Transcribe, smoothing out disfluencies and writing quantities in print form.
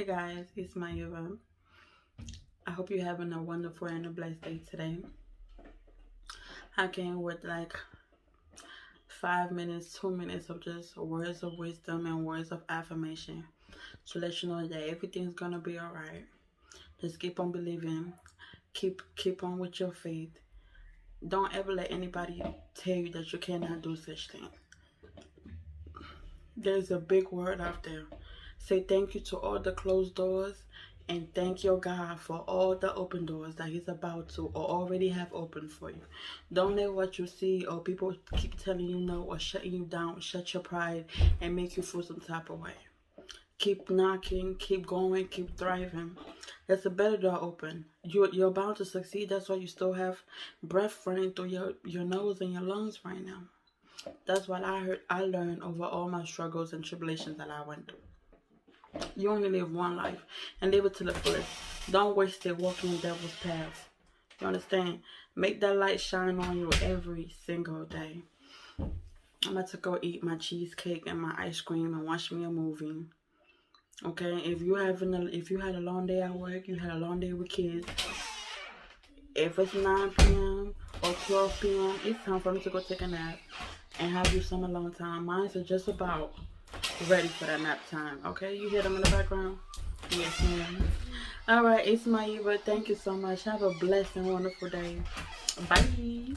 Hey guys, it's Mayeva. I hope you're having a wonderful and a blessed day today. I came with like 5 minutes, 2 minutes of just words of wisdom and words of affirmation to let you know that everything's gonna be alright. Just keep on believing. Keep on with your faith. Don't ever let anybody tell you that you cannot do such thing. There's a big word out there. Say thank you to all the closed doors and thank your God for all the open doors that He's about to or already have opened for you. Don't let what you see or people keep telling you no or shutting you down, shut your pride and make you feel some type of way. Keep knocking, keep going, keep thriving. There's a better door open. You're bound to succeed. That's why you still have breath running through your nose and your lungs right now. That's what I learned over all my struggles and tribulations that I went through. You only live one life and live it to the fullest. Don't waste it walking the devil's path. You understand? Make that light shine on you every single day. I'm about to go eat my cheesecake and my ice cream and watch me a movie. Okay, if you had a long day at work, you had a long day with kids. If it's 9 p.m. or 12 p.m., it's time for me to go take a nap and have you some alone time. Mine are just about ready for that nap time. Okay, you hear them in the background? Yes, ma'am. All right, it's Eva. Thank you so much. Have a blessed and wonderful day. Bye.